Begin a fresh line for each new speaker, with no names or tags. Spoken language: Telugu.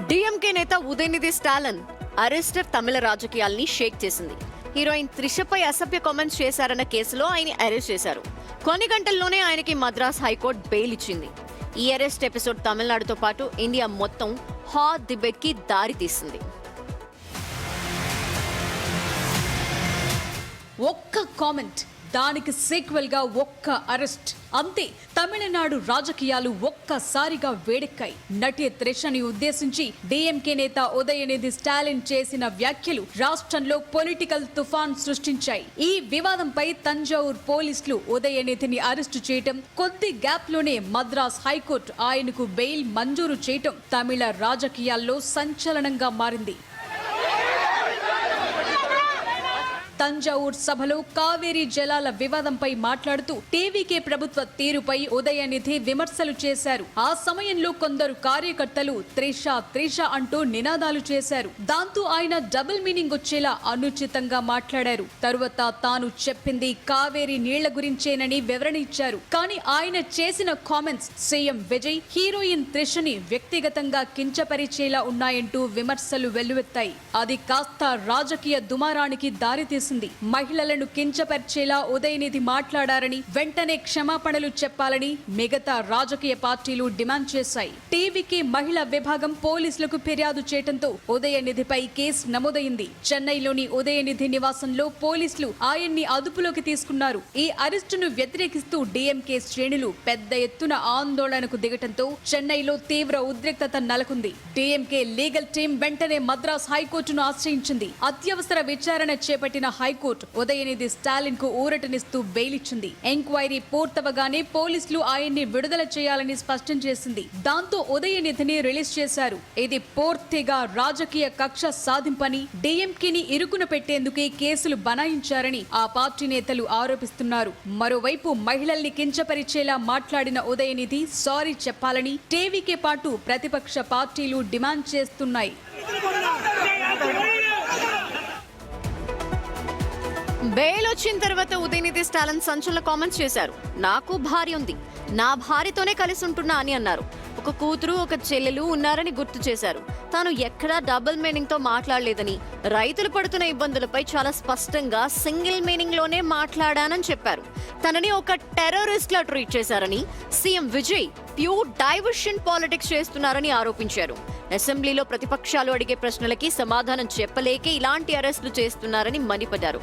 డిఎంకే నేత ఉదయనిధి స్టాలిన్ అరెస్టర్ తమిళ రాజకీయాల్ని షేక్ చేసింది. హీరోయిన్ త్రిషపై అసభ్య కామెంట్స్ చేశారన్న కేసులో ఆయన అరెస్ట్ చేశారు. కొన్ని గంటల్లోనే ఆయనకి మద్రాస్ హైకోర్టు బెయిల్ ఇచ్చింది. ఈ అరెస్ట్ ఎపిసోడ్ తమిళనాడుతో పాటు ఇండియా మొత్తం హాట్ డిబేట్ కి దారి తీసింది.
ఒక్క కామెంట్, దానికి సీక్వెల్ గా ఒక్క అరెస్ట్, అంతే తమిళనాడు రాజకీయాలు ఒక్కసారిగా వేడెక్కాయి. నటి త్రిషని ఉద్దేశించి డిఎంకే నేత ఉదయనిధి స్టాలిన్ చేసిన వ్యాఖ్యలు రాష్ట్రంలో పొలిటికల్ తుఫాన్ సృష్టించాయి. ఈ వివాదంపై తంజావూరు పోలీసులు ఉదయనిధిని అరెస్టు చేయటం, కొద్ది గ్యాప్ లోనే మద్రాస్ హైకోర్టు ఆయనకు బెయిల్ మంజూరు చేయటం తమిళ రాజకీయాల్లో సంచలనంగా మారింది. తంజావూర్ సభలో కావేరీ జలాల వివాదంపై మాట్లాడుతూ టీవీకే ప్రభుత్వ తీరుపై ఉదయనిధి విమర్శలు చేశారు. ఆ సమయంలో కొందరు కార్యకర్తలు త్రిష అంటూ నినాదాలు చేశారు. దాంతో ఆయన డబుల్ మీనింగ్ వచ్చేలా అనుచితంగా మాట్లాడారు. తరువాత తాను చెప్పింది కావేరీ నీళ్ల గురించేనని వివరణ ఇచ్చారు. కానీ ఆయన చేసిన కామెంట్స్ సీఎం విజయ్, హీరోయిన్ త్రిషని వ్యక్తిగతంగా కించపరిచేలా ఉన్నాయంటూ విమర్శలు వెల్లువెత్తాయి. అది కాస్త రాజకీయ దుమారానికి దారితీసింది. మహిళలను కించపరిచేలా ఉదయనిధి మాట్లాడారని, వెంటనే క్షమాపణలు చెప్పాలని మిగతా రాజకీయ పార్టీలు డిమాండ్ చేశాయి. టీవీకి మహిళా విభాగం పోలీసులకు ఫిర్యాదు చేయడంతో ఉదయనిధిపై కేసు నమోదైంది. చెన్నైలోని ఉదయనిధి నివాసంలో పోలీసులు ఆయన్ని అదుపులోకి తీసుకున్నారు. ఈ అరెస్టును వ్యతిరేకిస్తూ డిఎంకే శ్రేణులు పెద్ద ఎత్తున ఆందోళనకు దిగటంతో చెన్నైలో తీవ్ర ఉద్రిక్తత నెలకొంది. డిఎంకే లీగల్ టీం వెంటనే మద్రాస్ హైకోర్టును ఆశ్రయించింది. అత్యవసర విచారణ చేపట్టిన హైకోర్టు ఉదయనిధి స్టాలిన్ కు ఊరటనిస్తూ బెయిల్ ఇచ్చింది. ఎంక్వైరీ పూర్తవగానే పోలీసులు ఆయన్ని విడుదల చేయాలని స్పష్టం చేసింది. దాంతో ఉదయనిధిని రిలీజ్ చేశారు. ఇది పూర్తిగా రాజకీయ కక్ష సాధింపని, డిఎంకేని ఇరుకున పెట్టేందుకే కేసులు బనాయించారని ఆ పార్టీ నేతలు ఆరోపిస్తున్నారు. మరోవైపు మహిళల్ని కించపరిచేలా మాట్లాడిన ఉదయనిధి సారీ చెప్పాలని టీవీకే పాటు ప్రతిపక్ష పార్టీలు డిమాండ్ చేస్తున్నాయి.
బెయిల్ వచ్చిన తర్వాత ఉదయనిధి స్టాలిన్ సంచలన కామెంట్స్ చేశారు. నాకు భార్య ఉంది, నా భార్యతోనే కలిసి ఉంటున్నా అని అన్నారు. ఒక కూతురు, ఒక చెల్లెలు ఉన్నారని గుర్తు చేశారు. తాను ఎక్కడా డబుల్ మీనింగ్ తో మాట్లాడలేదని, రైతులు పడుతున్న ఇబ్బందులపై చాలా స్పష్టంగా సింగిల్ మీనింగ్ లోనే మాట్లాడానని చెప్పారు. తనని ఒక టెర్రరిస్ట్ లా ట్రీట్ చేశారని, CM Vijay pure diversion politics చేస్తున్నారని ఆరోపించారు. అసెంబ్లీలో ప్రతిపక్షాలు అడిగే ప్రశ్నలకి సమాధానం చెప్పలేకే ఇలాంటి అరెస్టులు చేస్తున్నారని మండిపడ్డారు.